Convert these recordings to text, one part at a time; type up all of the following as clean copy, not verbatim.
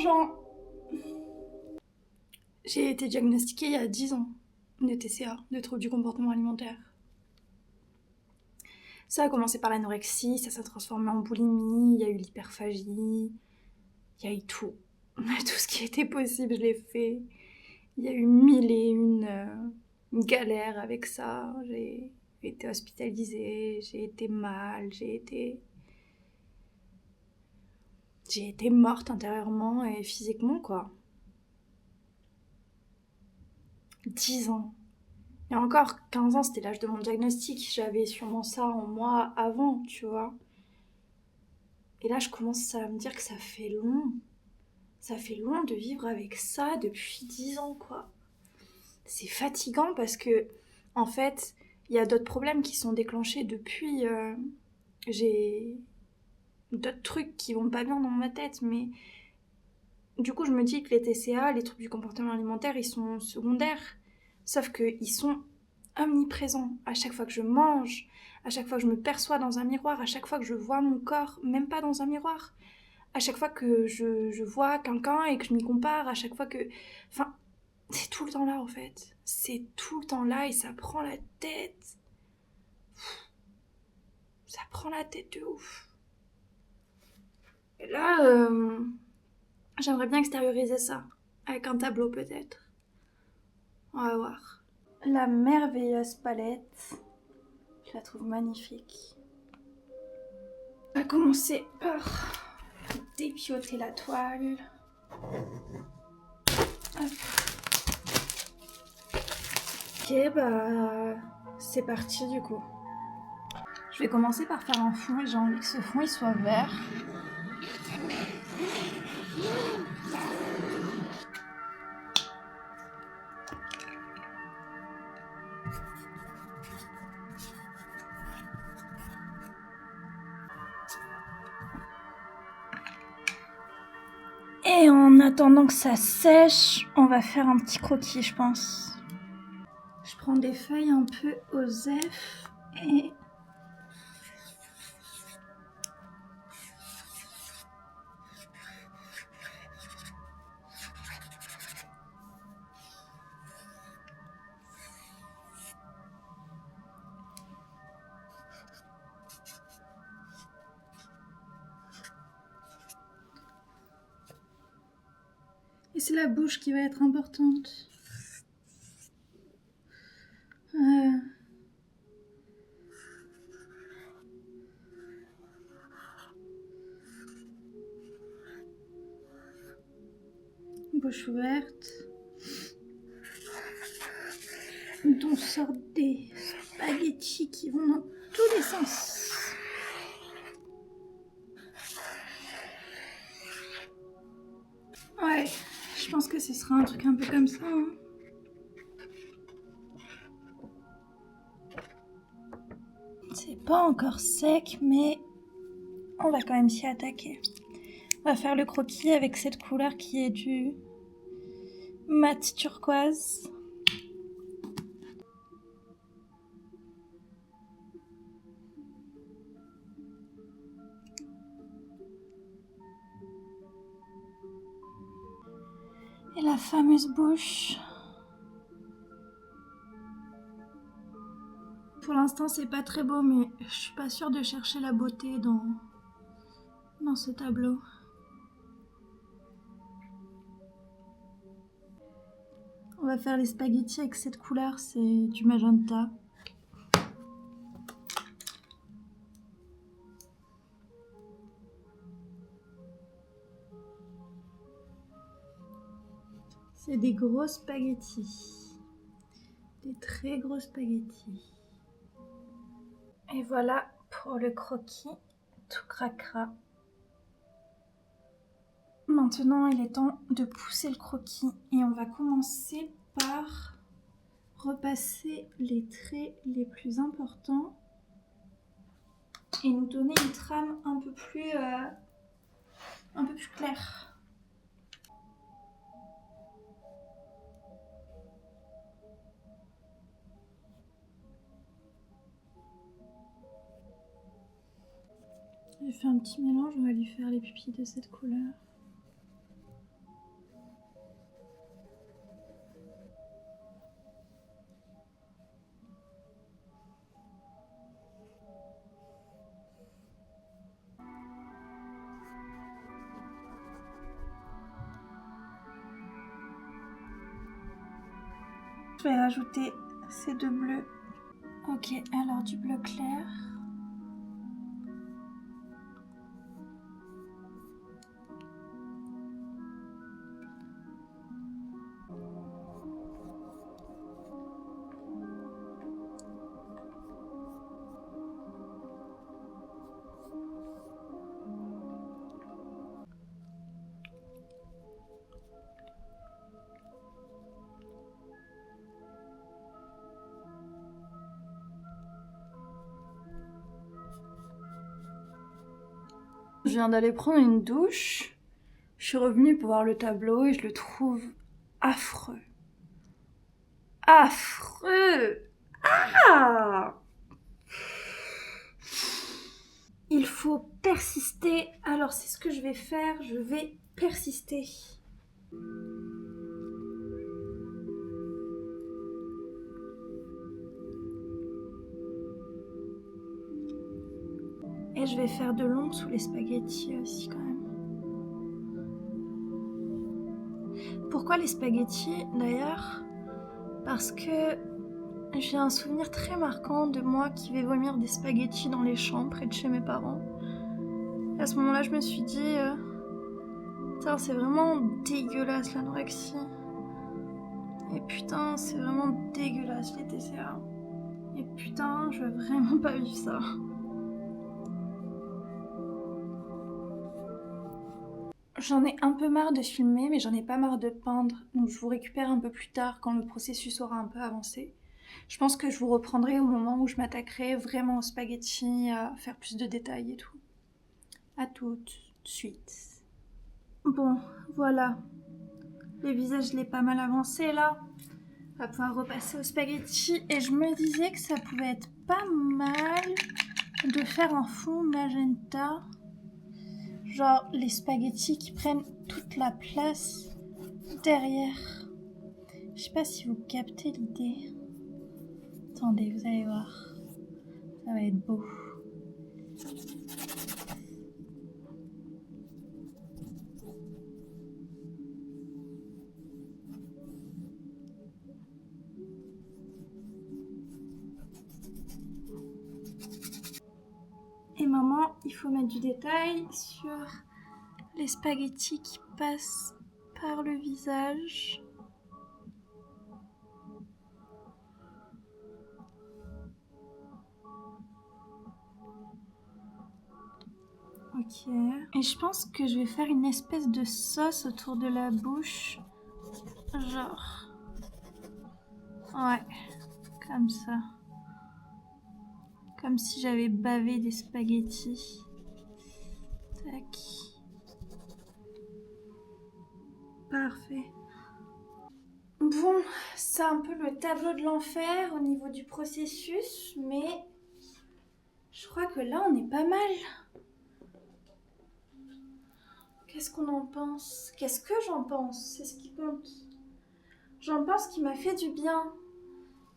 Jean. J'ai été diagnostiquée il y a 10 ans de TCA, de troubles du comportement alimentaire. Ça a commencé par l'anorexie, ça s'est transformé en boulimie, il y a eu l'hyperphagie, il y a eu tout. Tout ce qui était possible, je l'ai fait. Il y a eu mille et une galères avec ça. J'ai été hospitalisée, j'ai été mal, j'ai été morte intérieurement et physiquement, quoi. 10 ans. Et encore, 15 ans, c'était l'âge de mon diagnostic. J'avais sûrement ça en moi avant, tu vois. Et là, je commence à me dire que ça fait long. Ça fait long de vivre avec ça depuis 10 ans, quoi. C'est fatigant parce que, en fait, il y a d'autres problèmes qui sont déclenchés depuis. J'ai d'autres trucs qui vont pas bien dans ma tête, mais du coup, je me dis que les TCA, les troubles du comportement alimentaire, ils sont secondaires. Sauf qu'ils sont omniprésents. À chaque fois que je mange, à chaque fois que je me perçois dans un miroir, à chaque fois que je vois mon corps, même pas dans un miroir, à chaque fois que je vois quelqu'un et que je m'y compare, à chaque fois que... Enfin, c'est tout le temps là, en fait. C'est tout le temps là et ça prend la tête. Ça prend la tête de ouf. Et là, j'aimerais bien extérioriser ça. Avec un tableau, peut-être. On va voir. La merveilleuse palette. Je la trouve magnifique. On va commencer par dépioter la toile. Hop. Ok, bah c'est parti du coup. Je vais commencer par faire un fond et j'ai envie que ce fond il soit vert. Et en attendant que ça sèche, on va faire un petit croquis, je pense. Je prends des feuilles un peu OSEF et... Et c'est la bouche qui va être importante. Bouche ouverte. Dont sortent des spaghettis qui vont dans tous les sens. Ouais, je pense que ce sera un truc un peu comme ça. Hein. C'est pas encore sec, mais on va quand même s'y attaquer. On va faire le croquis avec cette couleur qui est du mat turquoise. Et la fameuse bouche. Pour l'instant, c'est pas très beau, mais je suis pas sûre de chercher la beauté dans ce tableau. On va faire les spaghettis avec cette couleur, c'est du magenta. C'est des gros spaghettis. Des très gros spaghettis. Et voilà pour le croquis, tout cracra. Maintenant, il est temps de pousser le croquis et on va commencer par repasser les traits les plus importants et nous donner une trame un peu plus claire. J'ai fait un petit mélange, on va lui faire les pupilles de cette couleur. Je vais rajouter ces deux bleus. Ok, alors du bleu clair. Je viens d'aller prendre une douche. Je suis revenue pour voir le tableau et je le trouve affreux. Affreux! Ah! Il faut persister. Alors c'est ce que je vais faire. Je vais persister. Et je vais faire de l'ombre sous les spaghettis aussi quand même. Pourquoi les spaghettis d'ailleurs? Parce que j'ai un souvenir très marquant de moi qui vais vomir des spaghettis dans les champs près de chez mes parents. Et à ce moment-là, je me suis dit, putain, c'est vraiment dégueulasse l'anorexie. Et putain, c'est vraiment dégueulasse les TCA. Et putain, je veux vraiment pas vivre ça. J'en ai un peu marre de filmer, mais j'en ai pas marre de peindre. Donc je vous récupère un peu plus tard quand le processus aura un peu avancé. Je pense que je vous reprendrai au moment où je m'attaquerai vraiment aux spaghettis, à faire plus de détails et tout. À tout de suite. Bon, voilà. Le visage, il est pas mal avancé là. On va pouvoir repasser aux spaghettis. Et je me disais que ça pouvait être pas mal de faire un fond magenta. Genre les spaghettis qui prennent toute la place derrière. Je sais pas si vous captez l'idée. Attendez, vous allez voir. Ça va être beau. Et maintenant, il faut mettre du détail sur les spaghettis qui passent par le visage. Ok. Et je pense que je vais faire une espèce de sauce autour de la bouche. Genre. Ouais. Comme ça. Comme si j'avais bavé des spaghettis. Tac. Parfait. Bon, c'est un peu le tableau de l'enfer au niveau du processus, mais je crois que là on est pas mal. Qu'est-ce qu'on en pense? Qu'est-ce que j'en pense? C'est ce qui compte. J'en pense qu'il m'a fait du bien.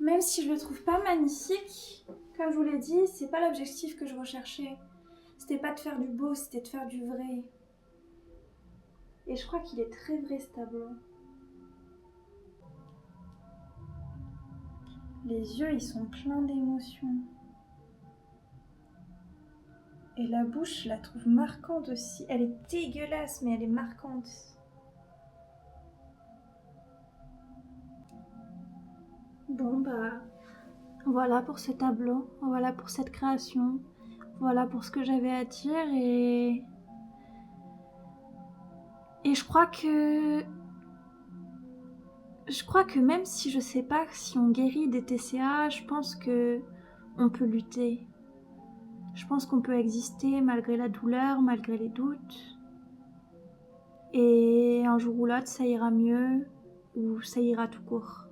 Même si je le trouve pas magnifique, comme je vous l'ai dit, c'est pas l'objectif que je recherchais. C'était pas de faire du beau, c'était de faire du vrai. Et je crois qu'il est très vrai ce tableau. Les yeux, ils sont pleins d'émotions. Et la bouche, je la trouve marquante aussi. Elle est dégueulasse, mais elle est marquante. Bon, bah, voilà pour ce tableau. Voilà pour cette création. Voilà pour ce que j'avais à dire. Et je crois que... même si je sais pas si on guérit des TCA, je pense que on peut lutter. Je pense qu'on peut exister malgré la douleur, malgré les doutes. Et un jour ou l'autre, ça ira mieux ou ça ira tout court.